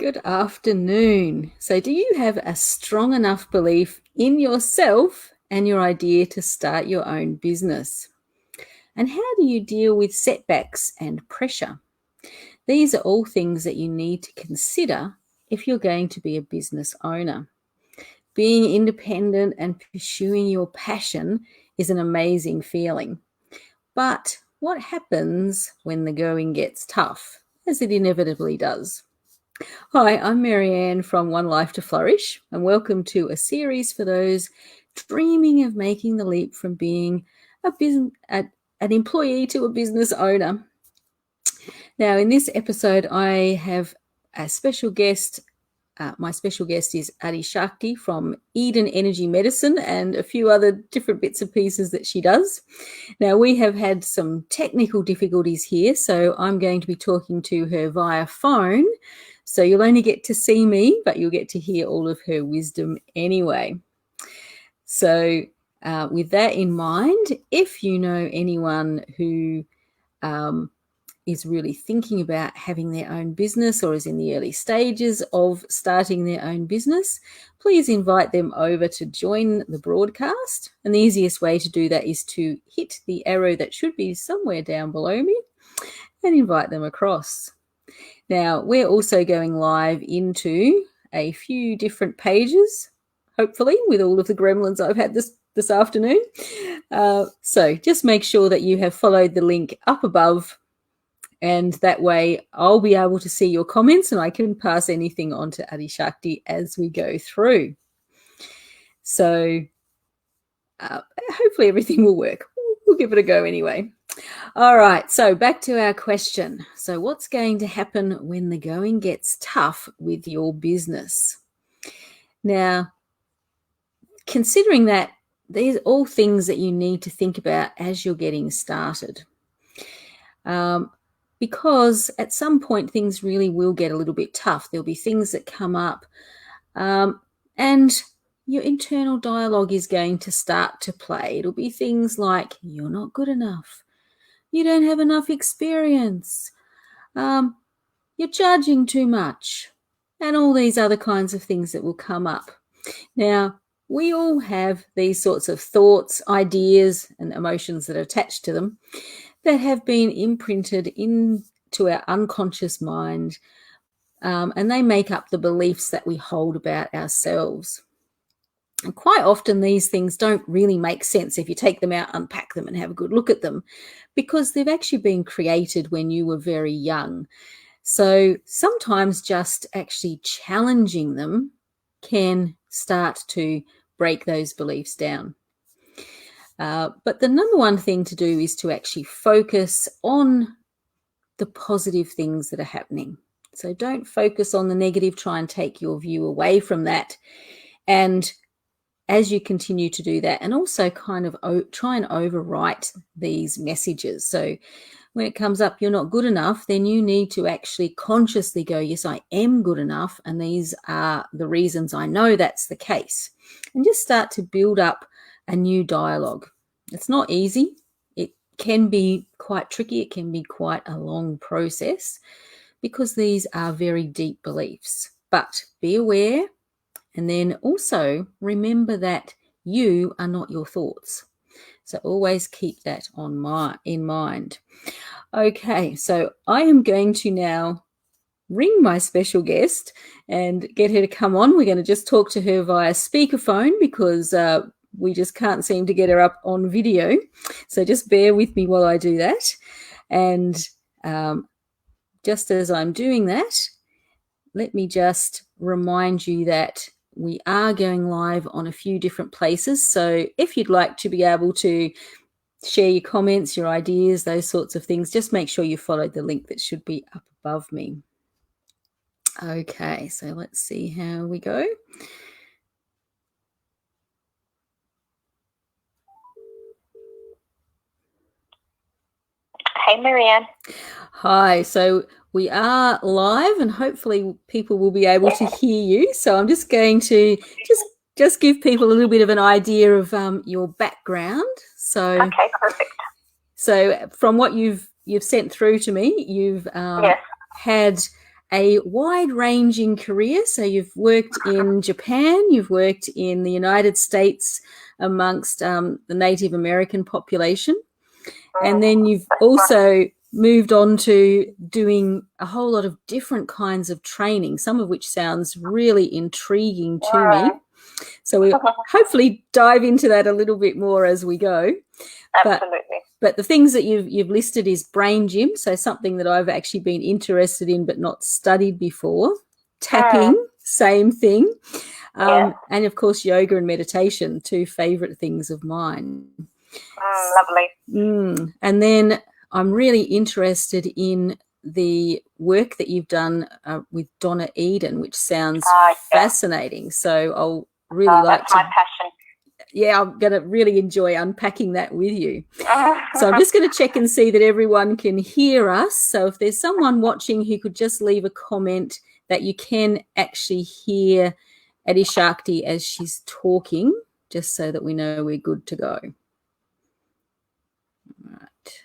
Good afternoon. So, do you have a strong enough belief in yourself and your idea to start your own business? And how do you deal with setbacks and pressure? These are all things that you need to consider if you're going to be a business owner. Being independent and pursuing your passion is an amazing feeling. But what happens when the going gets tough, as it inevitably does? Hi, I'm Marianne from One Life to Flourish, and welcome to a series for those dreaming of making the leap from being an employee to a business owner. Now, in this episode, I have a special guest. My special guest is AdiShakti from Eden Energy Medicine and a few other different bits and pieces that she does. Now, we have had some technical difficulties here, so I'm going to be talking to her via phone. So you'll only get to see me, but you'll get to hear all of her wisdom anyway. So with that in mind, if you know anyone who is really thinking about having their own business or is in the early stages of starting their own business, please invite them over to join the broadcast. And the easiest way to do that is to hit the arrow that should be somewhere down below me and invite them across. Now, we're also going live into a few different pages, hopefully, with all of the gremlins I've had this afternoon. So just make sure that you have followed the link up above, and that way I'll be able to see your comments and I can pass anything on to AdiShakti as we go through. So hopefully everything will work. We'll give it a go anyway. All right, so back to our question. So what's going to happen when the going gets tough with your business? Now, considering that these are all things that you need to think about as you're getting started. Because at some point things really will get a little bit tough. There'll be things that come up and your internal dialogue is going to start to play. It'll be things like, you're not good enough. You don't have enough experience. You're charging too much. And all these other kinds of things that will come up. Now, we all have these sorts of thoughts, ideas, and emotions that are attached to them that have been imprinted into our unconscious mind, and they make up the beliefs that we hold about ourselves. And quite often these things don't really make sense if you take them out, unpack them and have a good look at them, because they've actually been created when you were very young. So sometimes just actually challenging them can start to break those beliefs down. But the number one thing to do is to actually focus on the positive things that are happening. So don't focus on the negative, try and take your view away from that. And as you continue to do that, and also kind of try and overwrite these messages. So when it comes up, you're not good enough, then you need to actually consciously go, yes, I am good enough. And these are the reasons I know that's the case. And just start to build up a new dialogue. It's not easy. It can be quite tricky. It can be quite a long process because these are very deep beliefs. But be aware. And then also remember that you are not your thoughts. So always keep that in mind. Okay, so I am going to now ring my special guest and get her to come on. We're going to just talk to her via speakerphone because we just can't seem to get her up on video. So just bear with me while I do that. And just as I'm doing that, let me just remind you that we are going live on a few different places. So if you'd like to be able to share your comments, your ideas, those sorts of things, just make sure you follow the link that should be up above me. Okay, so let's see how we go. Hey, Marianne. Hi, so we are live and hopefully people will be able to hear you. So I'm just going to just give people a little bit of an idea of your background. So Okay, perfect. So from what you've sent through to me, you've Yes. had a wide-ranging career. So you've worked in Japan, you've worked in the United States amongst the Native American population, and then you've also moved on to doing a whole lot of different kinds of training, some of which sounds really intriguing to me. So we'll hopefully dive into that a little bit more as we go. Absolutely. But the things that you've listed is brain gym, so something that I've actually been interested in but not studied before. Tapping, same thing. And, of course, yoga and meditation, two favourite things of mine. Lovely. And then I'm really interested in the work that you've done with Donna Eden, which sounds fascinating. So I'll really like that's my passion. Yeah, I'm going to really enjoy unpacking that with you. So I'm just going to check and see that everyone can hear us. So if there's someone watching who could just leave a comment that you can actually hear AdiShakti as she's talking, just so that we know we're good to go. All right.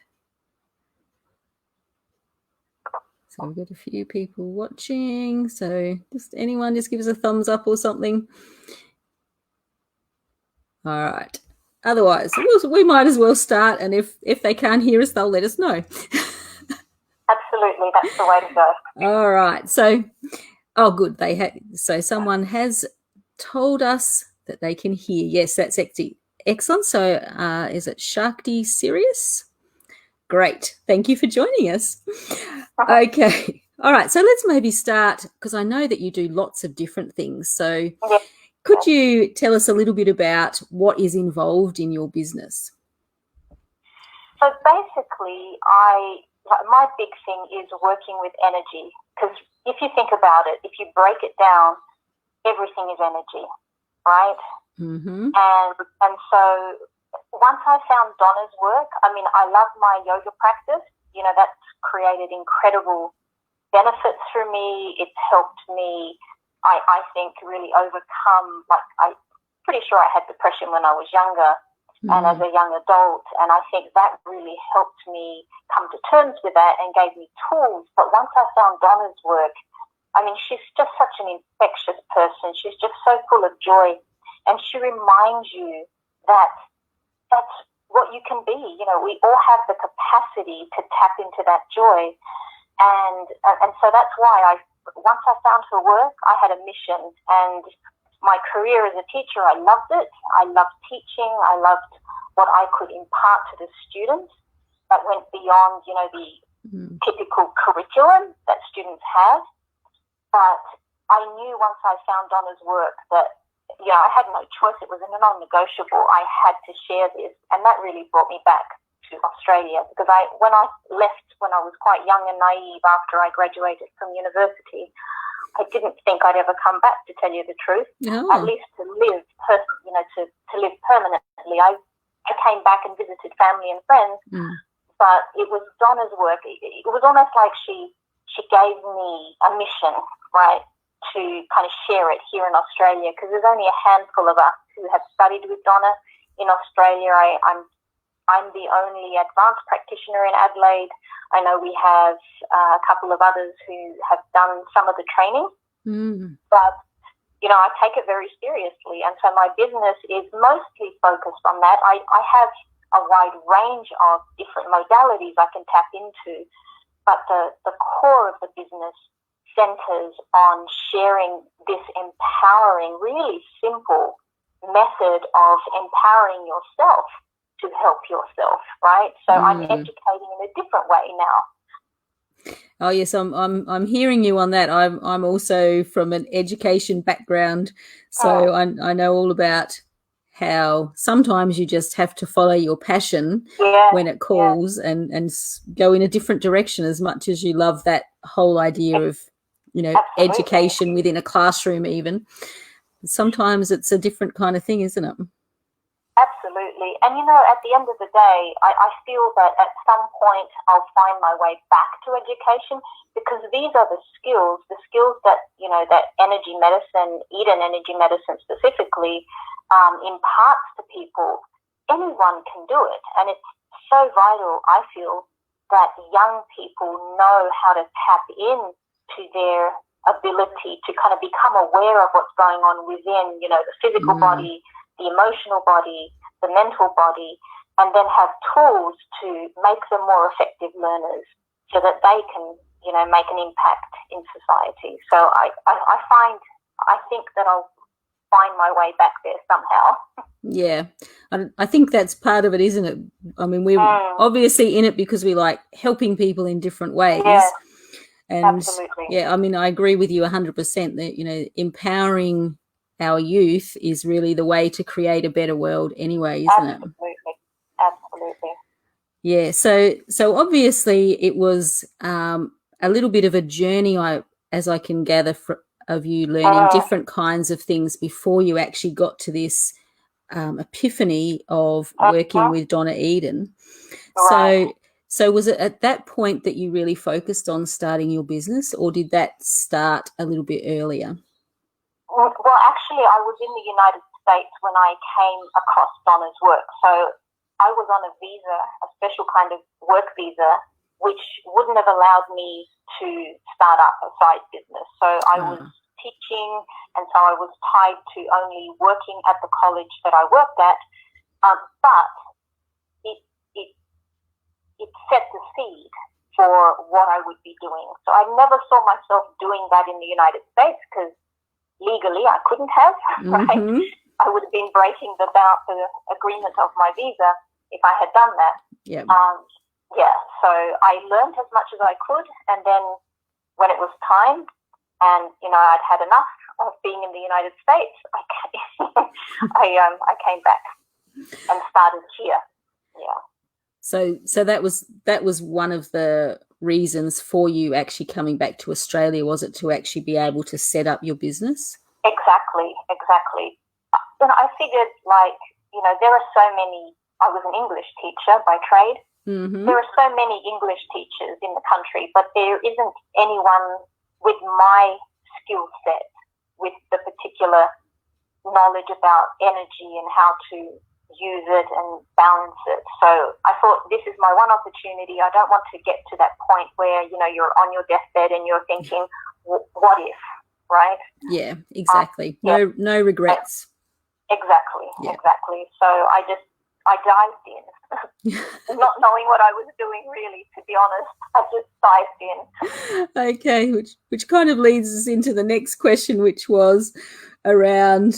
So we've got a few people watching. So just anyone just give us a thumbs up or something. All right. Otherwise, we might as well start, and if they can't hear us, they'll let us know. Absolutely, that's the way to go. All right. So, oh, good. So someone has told us that they can hear. Yes, that's excellent. So, is it Shakti Sirius? Great. Thank you for joining us. Okay. All right. So let's maybe start, because I know that you do lots of different things. So. Yes. Could you tell us a little bit about what is involved in your business? So basically, my big thing is working with energy, because if you think about it, if you break it down, everything is energy, right? Mm-hmm. And so once I found Donna's work, I mean, I love my yoga practice. You know, that's created incredible benefits for me. It's helped me, I think, really overcome, like, I'm pretty sure I had depression when I was younger and as a young adult, and I think that really helped me come to terms with that and gave me tools. But once I found Donna's work, I mean, she's just such an infectious person. She's just so full of joy, and she reminds you that that's what you can be. You know, we all have the capacity to tap into that joy, and so that's why once I found her work, I had a mission, and my career as a teacher, I loved it. I loved teaching. I loved what I could impart to the students that went beyond, you know, the typical curriculum that students have. But I knew once I found Donna's work that, yeah, I had no choice. It was a non-negotiable. I had to share this, and that really brought me back to Australia, because when I left when I was quite young and naive after I graduated from university, I didn't think I'd ever come back, to tell you the truth. At least to live, to live permanently. I came back and visited family and friends, but it was Donna's work. It was almost like she gave me a mission, right, to kind of share it here in Australia, because there's only a handful of us who have studied with Donna in Australia. I'm the only advanced practitioner in Adelaide. I know we have a couple of others who have done some of the training, but, you know, I take it very seriously. And so my business is mostly focused on that. I have a wide range of different modalities I can tap into, but the core of the business centers on sharing this empowering, really simple method of empowering yourself to help yourself, right? So I'm educating in a different way now. Oh yes, I'm hearing you on that. I'm also from an education background, so I know all about how sometimes you just have to follow your passion when it calls and go in a different direction, as much as you love that whole idea of, you know, education within a classroom even. Sometimes it's a different kind of thing, isn't it? Absolutely. And, you know, at the end of the day, I feel that at some point I'll find my way back to education, because these are the skills that, you know, that energy medicine, Eden energy medicine specifically, imparts to people. Anyone can do it. And it's so vital, I feel, that young people know how to tap in to their ability to kind of become aware of what's going on within, you know, the physical body, the emotional body, the mental body, and then have tools to make them more effective learners so that they can, you know, make an impact in society. So I think that I'll find my way back there somehow. Yeah, I think that's part of it, isn't it? I mean, we're obviously in it because we like helping people in different ways. Yeah, and absolutely. Yeah, I mean, I agree with you 100% that, you know, empowering our youth is really the way to create a better world anyway, isn't it? Absolutely. Yeah, so obviously it was a little bit of a journey, as I can gather of you learning different kinds of things before you actually got to this epiphany of working with Donna Eden. Right. So was it at that point that you really focused on starting your business, or did that start a little bit earlier? Well, actually, I was in the United States when I came across Donna's work. So I was on a visa, a special kind of work visa, which wouldn't have allowed me to start up a side business. So I was teaching, and so I was tied to only working at the college that I worked at. But it set the seed for what I would be doing. So I never saw myself doing that in the United States because legally I couldn't have, right? I would have been breaking the agreement of my visa if I had done that. Yeah. So I learned as much as I could, and then when it was time and, you know, I'd had enough of being in the United States, I came back and started here. Yeah. So that was one of the reasons for you actually coming back to Australia, was it, to actually be able to set up your business? Exactly. You know, I figured, like, you know, there are so many. I was an English teacher by trade. There are so many English teachers in the country, but there isn't anyone with my skill set, with the particular knowledge about energy and how to use it and balance it. So I thought, this is my one opportunity. I don't want to get to that point where, you know, you're on your deathbed and you're thinking, what if, right? Yeah, exactly. No regrets. Exactly. So I dived in, not knowing what I was doing, really, to be honest. I just dived in. Okay, which kind of leads us into the next question, which was around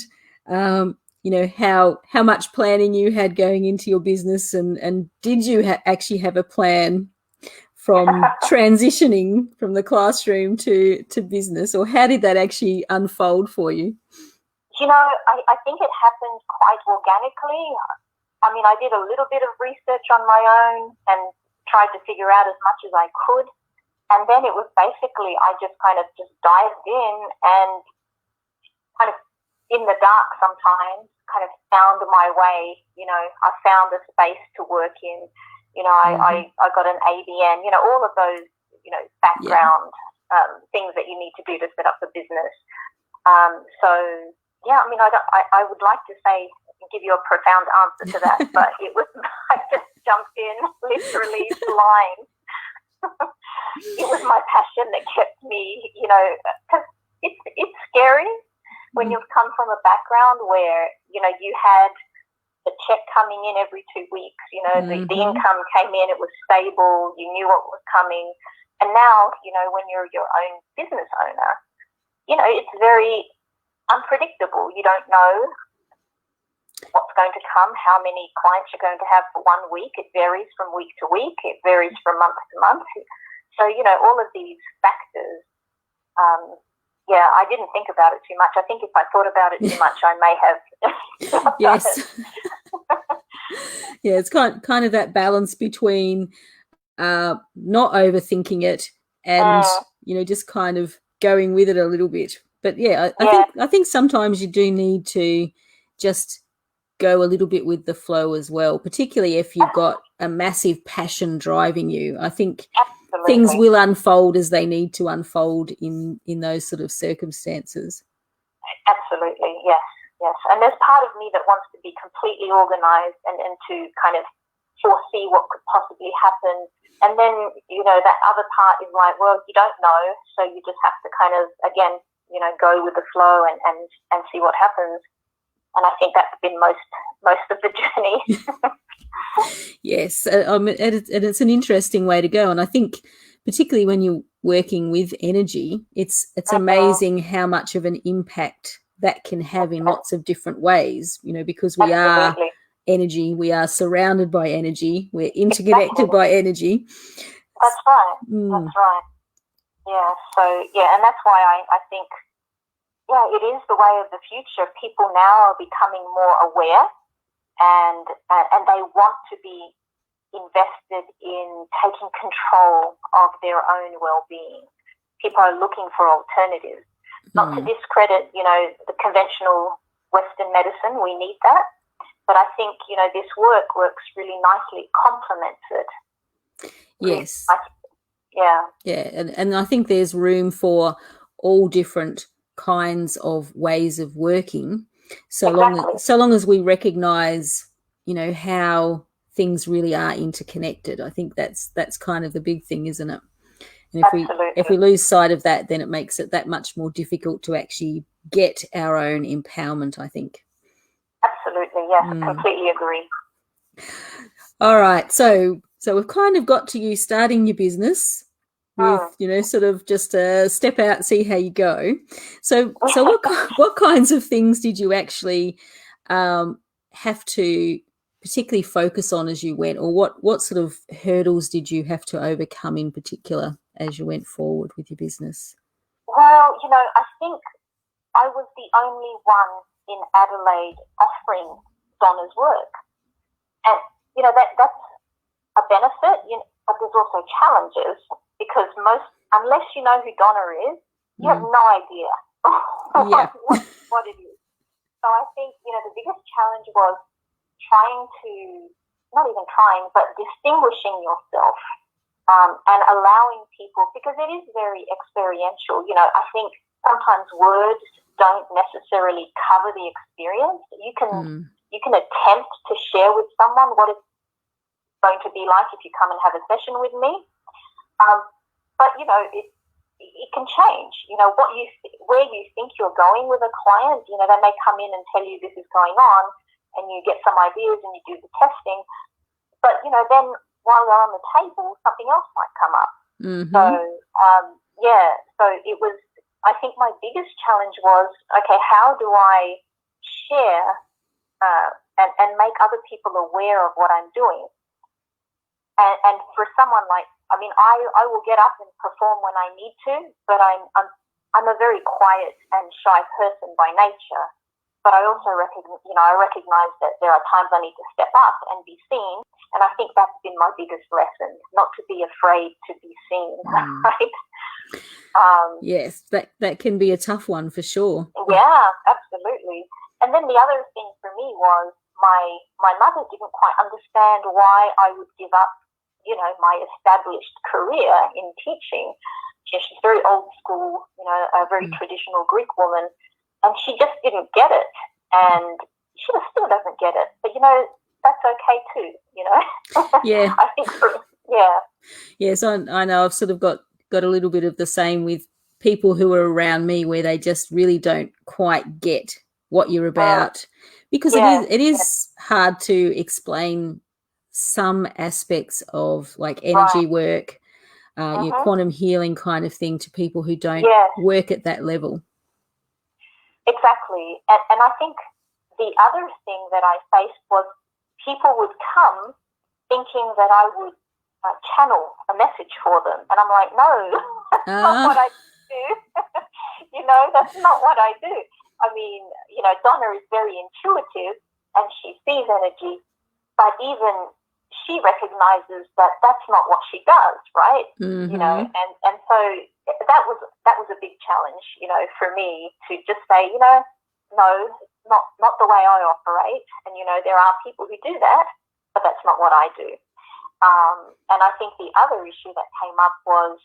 you know, how much planning you had going into your business, and did you actually have a plan from transitioning from the classroom to business, or how did that actually unfold for you? You know, I think it happened quite organically. I mean, I did a little bit of research on my own and tried to figure out as much as I could. And then it was basically, I just kind of just dived in and kind of in the dark sometimes kind of found my way. You know, I found a space to work in. You know, I got an ABN, you know, all of those, you know, background things that you need to do to set up the business. So, yeah, I mean, I would like to say, give you a profound answer to that, but it was, I just jumped in, literally blind. It was my passion that kept me, you know, because it's scary when you've come from a background where, you know, you had the check coming in every 2 weeks, you know, the income came in, it was stable, you knew what was coming. And now, you know, when you're your own business owner, you know, it's very unpredictable. You don't know what's going to come, how many clients you're going to have for 1 week. It varies from week to week. It varies from month to month. So, you know, all of these factors, I didn't think about it too much. I think if I thought about it too much, I may have. Yes. Yeah, it's kind of that balance between not overthinking it and, you know, just kind of going with it a little bit. But yeah, I think sometimes you do need to just go a little bit with the flow as well, particularly if you've got a massive passion driving you. I think things will unfold as they need to unfold in those sort of circumstances. Absolutely, yes. And there's part of me that wants to be completely organized and to kind of foresee what could possibly happen And then, that other part is like, well, you don't know, so you just have to kind of, again, go with the flow and see what happens. And I think that's been most of the journey. Yes, and it's an interesting way to go. And I think particularly when you're working with energy, it's amazing how much of an impact that can have in lots of different ways, because we are energy, we are surrounded by energy, we're interconnected by energy. That's right. That's right. Yeah. So, and that's why I think, it is the way of the future. People now are becoming more aware, and they want to be invested in taking control of their own well-being. People are looking for alternatives. Not to discredit, the conventional Western medicine. We need that. But I think, this work works really nicely, complements it. Yes. Yeah. And I think there's room for all different kinds of ways of working, so long as we recognize, how things really are interconnected. I think that's kind of the big thing, isn't it? And if we lose sight of that, then it makes it that much more difficult to actually get our own empowerment, I think. Absolutely, yes, I completely agree. All right, so we've kind of got to you starting your business with, sort of just step out and see how you go. So what kinds of things did you actually have to particularly focus on as you went, or what sort of hurdles did you have to overcome in particular as you went forward with your business? Well, I think I was the only one in Adelaide offering Donna's work. And, that's a benefit, but there's also challenges, because unless you know who Donna is, you have no idea what it is. So I think, the biggest challenge was but distinguishing yourself and allowing people, because it is very experiential. I think sometimes words don't necessarily cover the experience. You can attempt to share with someone what it's going to be like if you come and have a session with me. But it can change. Where you think you're going with a client, they may come in and tell you this is going on, and you get some ideas and you do the testing. But, then while they're on the table, something else might come up. So, so it was, I think my biggest challenge was, okay, how do I share and make other people aware of what I'm doing? And for someone like, I will get up and perform when I need to, but I'm a very quiet and shy person by nature. But I also recognize that there are times I need to step up and be seen. And I think that's been my biggest lesson, not to be afraid to be seen, right? Yes, that can be a tough one for sure. Yeah, absolutely. And then the other thing for me was my mother didn't quite understand why I would give up, my established career in teaching. She's very old school, a very traditional Greek woman. And she just didn't get it, and she still doesn't get it. But that's okay too. Yeah. I think. Yes, I know. I've sort of got a little bit of the same with people who are around me, where they just really don't quite get what you're about, because it is hard to explain some aspects of like energy work, your quantum healing kind of thing to people who don't work at that level. Exactly. And I think the other thing that I faced was people would come thinking that I would channel a message for them. And I'm like, no, that's not what I do. That's not what I do. I mean, Donna is very intuitive and she sees energy, but even she recognizes that that's not what she does, right? And so that was a big challenge, for me to just say, no, not the way I operate. And, there are people who do that, but that's not what I do. And I think the other issue that came up was,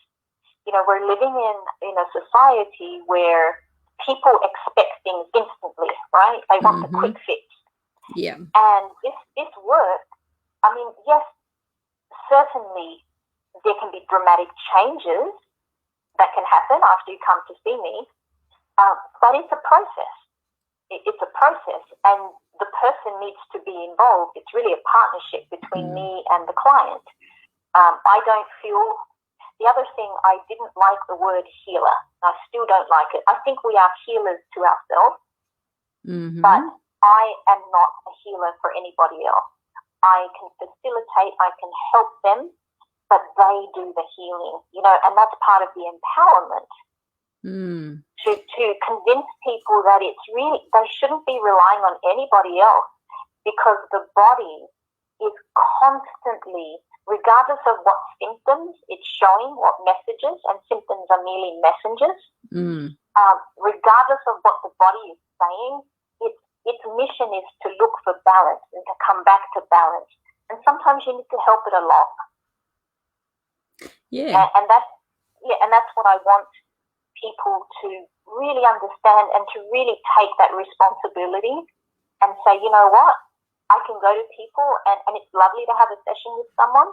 we're living in a society where people expect things instantly, right? They want the quick fix. Yeah. And this work, yes, certainly there can be dramatic changes that can happen after you come to see me, but it's a process. It's a process, and the person needs to be involved. It's really a partnership between me and the client. I don't feel, the other thing, I didn't like the word healer. I still don't like it. I think we are healers to ourselves, but I am not a healer for anybody else. I can facilitate, I can help them, but they do the healing, and that's part of the empowerment. To convince people that it's really, they shouldn't be relying on anybody else, because the body is constantly, regardless of what symptoms it's showing, what messages, and symptoms are merely messengers, regardless of what the body is saying, its mission is to look for balance and to come back to balance. And sometimes you need to help it along. Yeah. And that's what I want people to really understand, and to really take that responsibility and say, you know what, I can go to people and it's lovely to have a session with someone,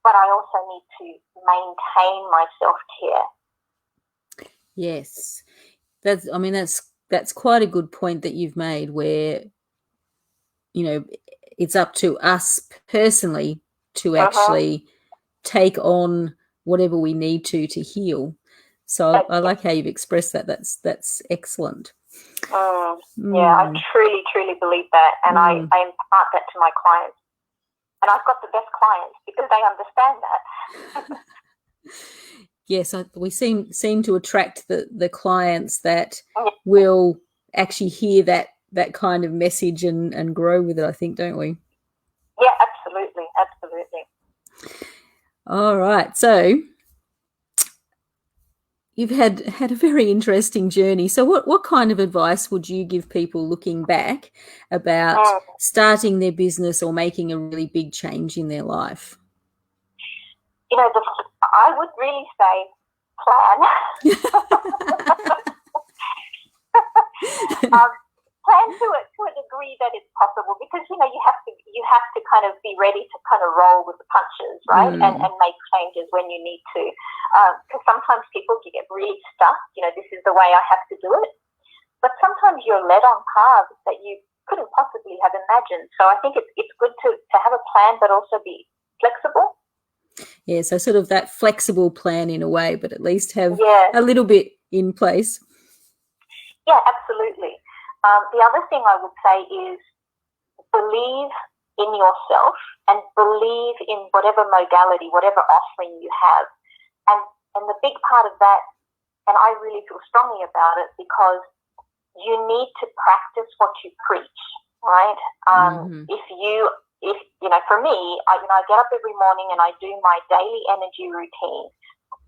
but I also need to maintain my self-care. Yes. That's quite a good point that you've made, where, it's up to us personally to actually take on whatever we need to heal. So I like how you've expressed that. That's excellent. Yeah, I truly, truly believe that, and I impart that to my clients. And I've got the best clients because they understand that. Yes, we seem to attract the clients that will actually hear that kind of message and grow with it, I think, don't we? Yeah, absolutely, absolutely. All right, so you've had a very interesting journey. So what kind of advice would you give people looking back about starting their business or making a really big change in their life? I would really say plan. Plan to a degree that it's possible, because you have to kind of be ready to kind of roll with the punches, right? And make changes when you need to, because sometimes people get really stuck. This is the way I have to do it, but sometimes you're led on paths that you couldn't possibly have imagined. So I think it's good to have a plan, but also be flexible. Yeah, so sort of that flexible plan in a way, but at least have a little bit in place. Yeah, absolutely. The other thing I would say is believe in yourself and believe in whatever modality, whatever offering you have. And the big part of that, and I really feel strongly about it, because you need to practice what you preach, right? If for me, I get up every morning and I do my daily energy routine,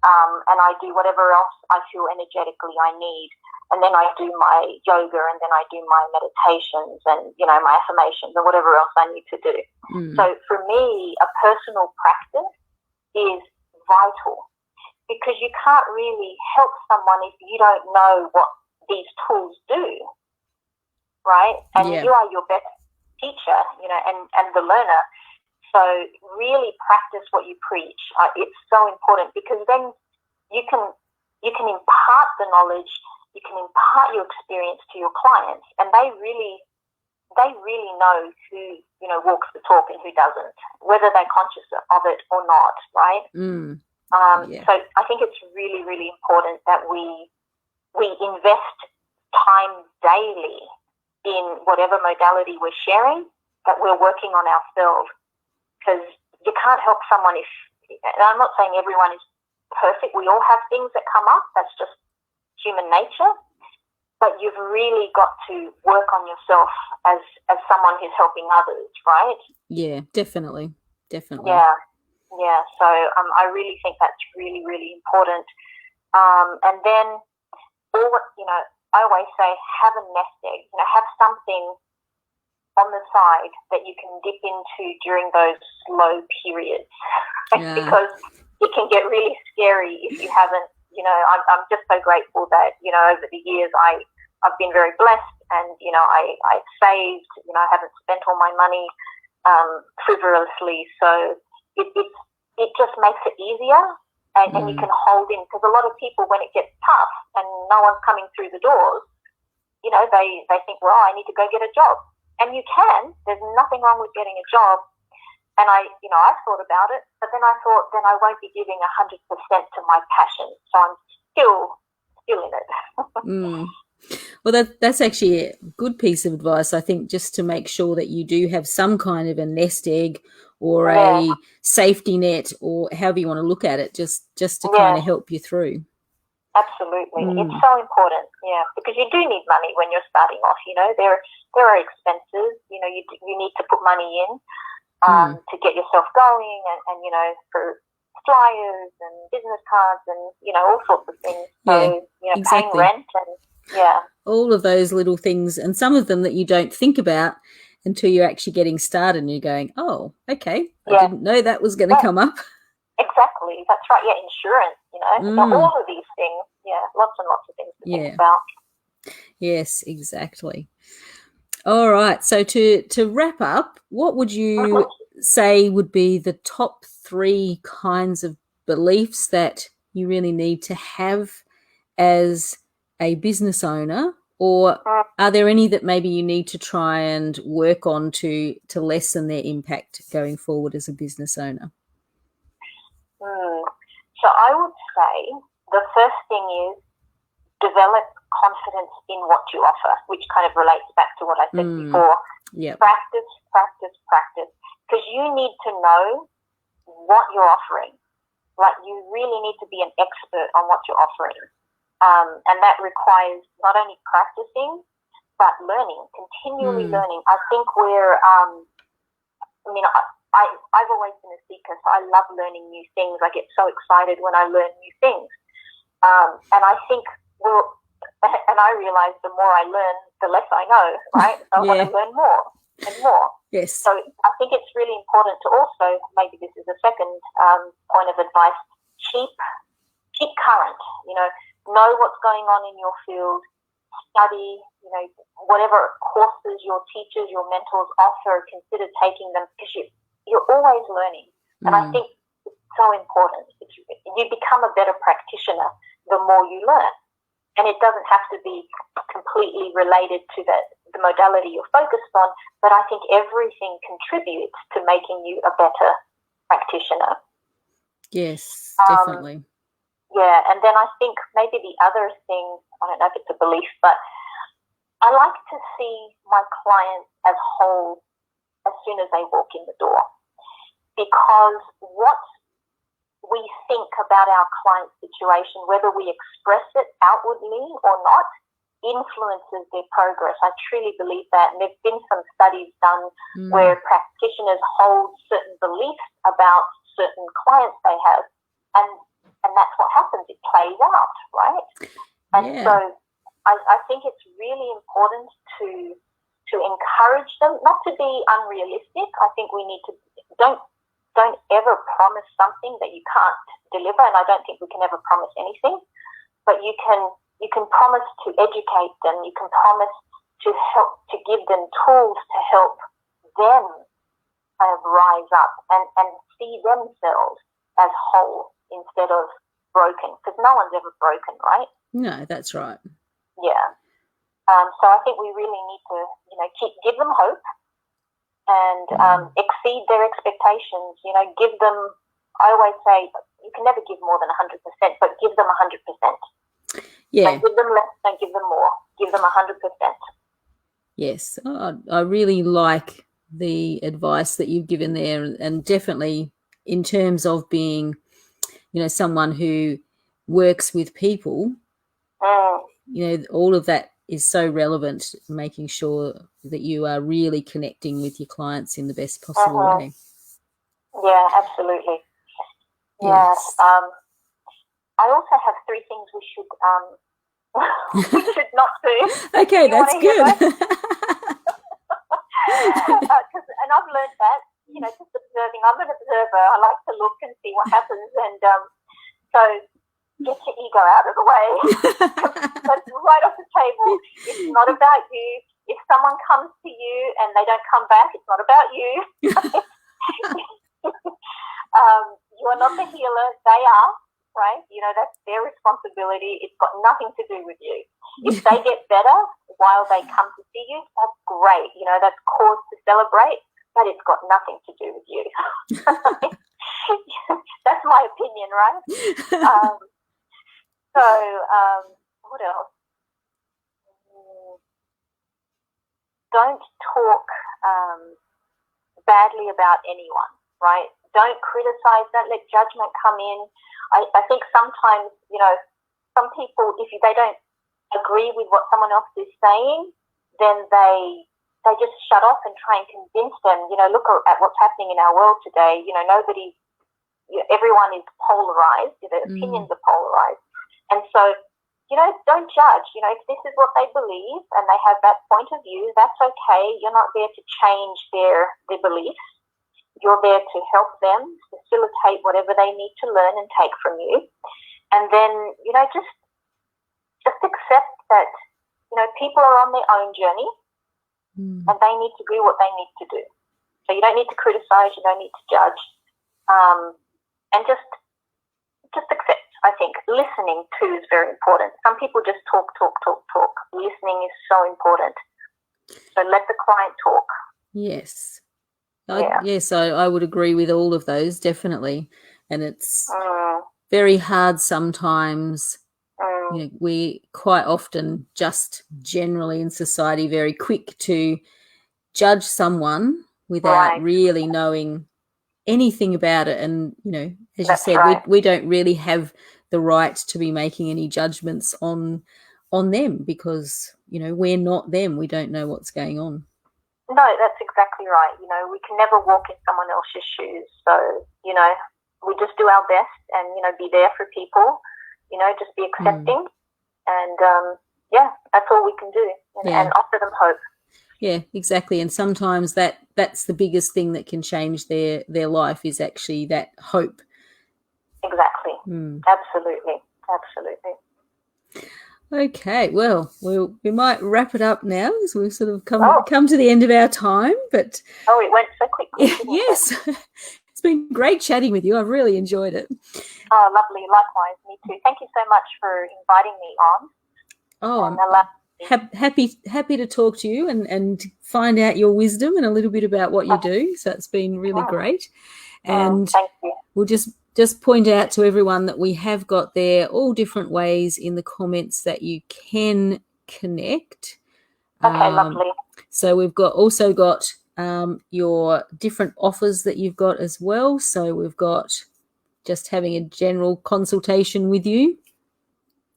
and I do whatever else I feel energetically I need. And then I do my yoga, and then I do my meditations and, my affirmations and whatever else I need to do. So for me, a personal practice is vital, because you can't really help someone if you don't know what these tools do, right? And you are your best teacher, and the learner. So really practice what you preach. It's so important, because then you can impart the knowledge. You can impart your experience to your clients, and they really know who walks the talk and who doesn't, whether they're conscious of it or not, right? So I think it's really, really important that we invest time daily in whatever modality we're sharing, that we're working on ourselves, because you can't help someone if. And I'm not saying everyone is perfect. We all have things that come up. That's just human nature, but you've really got to work on yourself as someone who's helping others, right? Yeah, definitely. Yeah. So I really think that's really, really important. And then, I always say, have a nest egg. Have something on the side that you can dip into during those slow periods, because it can get really scary if you haven't. I'm just so grateful that, over the years I've been very blessed, and, I've saved, I haven't spent all my money frivolously. So it's it just makes it easier, and you can hold in, because a lot of people, when it gets tough and no one's coming through the doors, you know, they think, well, I need to go get a job. And you can. There's nothing wrong with getting a job. And I thought about it, but then I thought, then I won't be giving 100% to my passion. So I'm still in it. Well, that's actually a good piece of advice, I think, just to make sure that you do have some kind of a nest egg or a safety net, or however you want to look at it, just to kind of help you through. Absolutely. It's so important, because you do need money when you're starting off. You know, there are expenses. You know, you need to put money in to get yourself going, and you know, for flyers and business cards and, you know, all sorts of things. So, you know, exactly. Paying rent and, all of those little things, and some of them that you don't think about until you're actually getting started and you're going, oh, okay, I didn't know that was going to come up. Exactly. That's right. Yeah, insurance, you know, all of these things. Yeah, lots and lots of things to think about. Yes, exactly. All right. So to wrap up, what would you say would be the top 3 kinds of beliefs that you really need to have as a business owner, or are there any that maybe you need to try and work on to lessen their impact going forward as a business owner? So I would say the first thing is develop confidence in what you offer, which kind of relates back to what I said before. Practice, practice, practice, because you need to know what you're offering. Like, you really need to be an expert on what you're offering. And that requires not only practicing, but learning, continually learning. I think I've always been a seeker, so I love learning new things. I get so excited when I learn new things. And I think, and I realize the more I learn, the less I know, right? So I want to learn more and more. Yes. So I think it's really important to also, maybe this is a second point of advice, keep current, you know what's going on in your field, study, you know, whatever courses your teachers, your mentors offer, consider taking them, because you're always learning. And I think it's so important. You become a better practitioner the more you learn. And it doesn't have to be completely related to the modality you're focused on, but I think everything contributes to making you a better practitioner. Yes, definitely. And then I think maybe the other thing, I don't know if it's a belief, but I like to see my clients as whole as soon as they walk in the door, because what we think about our client's situation, whether we express it outwardly or not, influences their progress. I truly believe that. And there's been some studies done where practitioners hold certain beliefs about certain clients they have, and that's what happens. It plays out, right? And so I think it's really important to encourage them, not to be unrealistic. I think we need to don't ever promise something that you can't deliver, and I don't think we can ever promise anything. But you can promise to educate them. You can promise to help, to give them tools to help them kind of rise up and see themselves as whole instead of broken, because no one's ever broken, right? No, that's right. Yeah. So I think we really need to, give them hope and exceed their expectations. You know, give them. I always say you can never give more than 100%, but give them 100%. Yeah. Don't give them less. Don't give them more. Give them 100%. Yes, I really like the advice that you've given there, and definitely in terms of being, someone who works with people, all of that is so relevant, making sure that you are really connecting with your clients in the best possible way. Yeah, absolutely. Yes. I also have 3 things we should not do. Okay, that's good. And I've learned that, just observing. I'm an observer. I like to look and see what happens, and so get your ego out of the way. That's right off the table. It's not about you. If someone comes to you and they don't come back, it's not about you. You are not the healer. They are, right? You know, that's their responsibility. It's got nothing to do with you. If they get better while they come to see you, that's great. You know, that's cause to celebrate, but it's got nothing to do with you. That's my opinion, right? What else? Don't talk badly about anyone, right? Don't criticize, don't let judgment come in. I think sometimes, you know, some people, if they don't agree with what someone else is saying, then they just shut off and try and convince them. You know, look at what's happening in our world today. You know, everyone is polarized. Their opinions are polarized. And so, you know, don't judge. You know, if this is what they believe and they have that point of view, that's okay. You're not there to change their beliefs. You're there to help them, facilitate whatever they need to learn and take from you. And then, you know, just accept that, you know, people are on their own journey and they need to do what they need to do. So you don't need to criticize, you don't need to judge. And just accept. I think listening too is very important. Some people just talk. Listening is so important. So let the client talk. Yes. Yes, I would agree with all of those, definitely. And it's very hard sometimes. You know, we quite often just generally in society very quick to judge someone without really knowing anything about it. And, you know, as you said, we don't really have the right to be making any judgments on them because, you know, we're not them. We don't know what's going on. No, that's exactly right. You know, we can never walk in someone else's shoes. So, you know, we just do our best and, you know, be there for people, you know, just be accepting. And, that's all we can do and offer them hope. Yeah, exactly. And sometimes that's the biggest thing that can change their life is actually that hope. Exactly. Absolutely. Okay, well, we might wrap it up now as we've sort of come to the end of our time. But it went so quickly. Yes, it's been great chatting with you. I've really enjoyed it. Oh, lovely. Likewise, me too. Thank you so much for inviting me on. I'm happy to talk to you and find out your wisdom and a little bit about what you do. So it's been really great. And thank you. We'll just point out to everyone that we have got there all different ways in the comments that you can connect. Okay, lovely. So we've also got your different offers that you've got as well. So we've got just having a general consultation with you.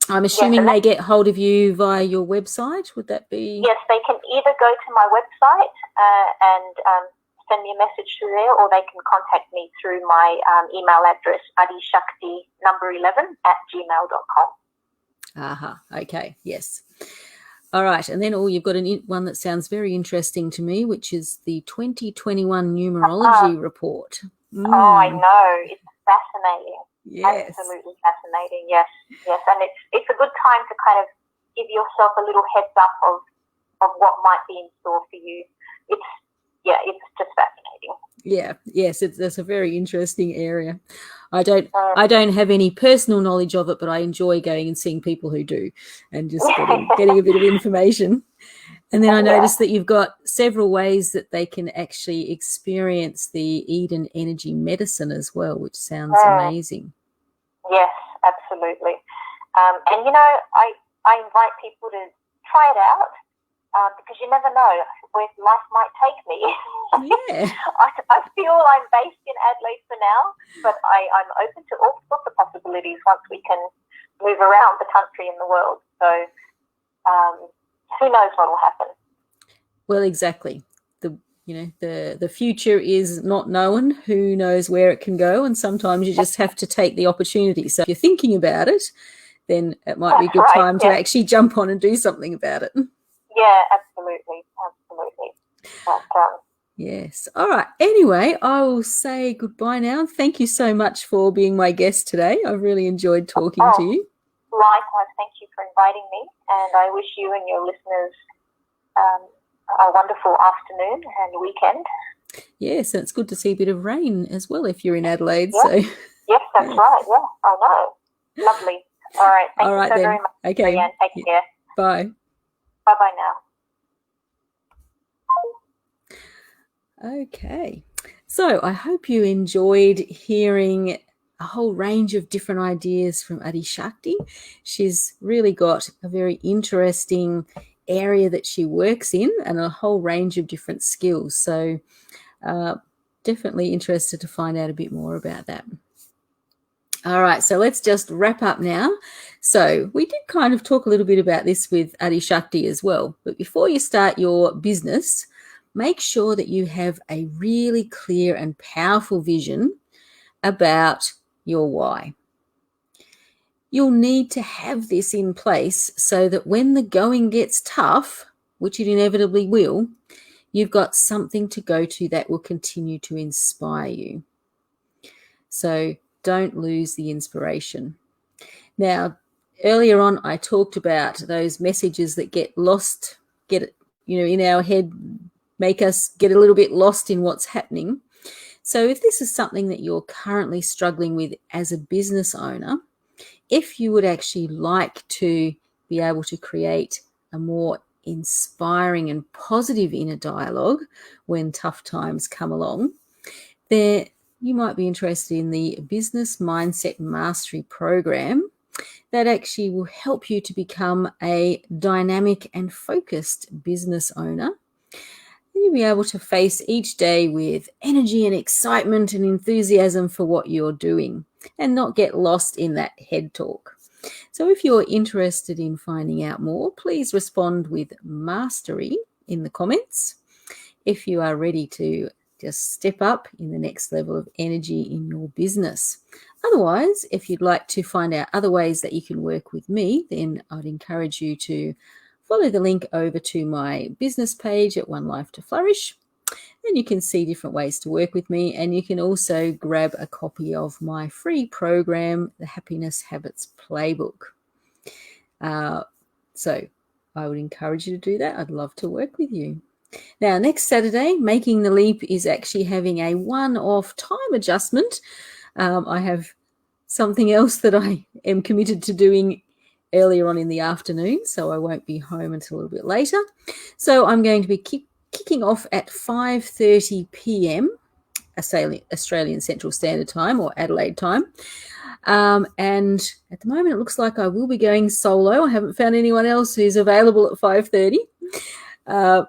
I'm assuming they get hold of you via your website. Would that be? Yes, they can either go to my website and send me a message through there, or they can contact me through my email address, AdiShakti 11@gmail.com. Okay, yes. All right, and then you've got one that sounds very interesting to me, which is the 2021 numerology report. Oh, I know. It's fascinating. Yes. Absolutely fascinating, yes. And it's a good time to kind of give yourself a little heads up of what might be in store for you. It's just fascinating. Yes, that's a very interesting area. I don't have any personal knowledge of it, but I enjoy going and seeing people who do and just getting a bit of information. And then I noticed that you've got several ways that they can actually experience the Eden energy medicine as well, which sounds amazing. Yes, absolutely. And, you know, I invite people to try it out because you never know where life might take me. Yeah. I feel I'm based in Adelaide for now, but I'm open to all sorts of possibilities once we can move around the country and the world. So who knows what will happen? Well, exactly. The future is not known. Who knows where it can go? And sometimes you just have to take the opportunity. So if you're thinking about it, then it might be a good time to actually jump on and do something about it. Yeah, absolutely. But, yes. All right. Anyway, I will say goodbye now. Thank you so much for being my guest today. I've really enjoyed talking to you. Likewise, thank you for inviting me, and I wish you and your listeners a wonderful afternoon and weekend. Yes, and it's good to see a bit of rain as well if you're in Adelaide. Yeah. So Yes, that's right. Yeah, I know. Lovely. All right. Thank you so very much, Okay. Marianne. Take care. Bye. Bye-bye now. Okay. So I hope you enjoyed hearing a whole range of different ideas from AdiShakti. She's really got a very interesting area that she works in and a whole range of different skills. So definitely interested to find out a bit more about that. All right, so let's just wrap up now. So we did kind of talk a little bit about this with AdiShakti as well. But before you start your business, make sure that you have a really clear and powerful vision about your why. You'll need to have this in place so that when the going gets tough, which it inevitably will, you've got something to go to that will continue to inspire you. So don't lose the inspiration. Now, earlier on, I talked about those messages that get lost, in our head, make us get a little bit lost in what's happening. So if this is something that you're currently struggling with as a business owner, if you would actually like to be able to create a more inspiring and positive inner dialogue when tough times come along, then you might be interested in the Business Mindset Mastery program that actually will help you to become a dynamic and focused business owner. You'll be able to face each day with energy and excitement and enthusiasm for what you're doing and not get lost in that head talk. So if you're interested in finding out more, please respond with mastery in the comments. If you are ready to just step up in the next level of energy in your business. Otherwise, if you'd like to find out other ways that you can work with me, then I'd encourage you to follow the link over to my business page at One Life to Flourish, and you can see different ways to work with me, and you can also grab a copy of my free program, the Happiness Habits Playbook. So I would encourage you to do that. I'd love to work with you. Now, next Saturday, Making the Leap is actually having a one-off time adjustment. I have something else that I am committed to doing earlier on in the afternoon, so I won't be home until a little bit later. So I'm going to be kicking off at 5:30 p.m. Australian Central Standard Time or Adelaide time. And at the moment, it looks like I will be going solo. I haven't found anyone else who's available at 5:30.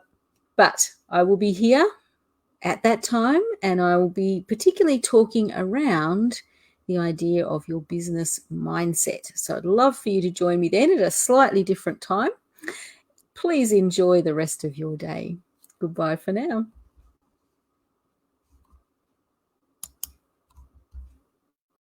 But I will be here at that time, and I will be particularly talking around the idea of your business mindset. So I'd love for you to join me then at a slightly different time. Please enjoy the rest of your day. Goodbye for now.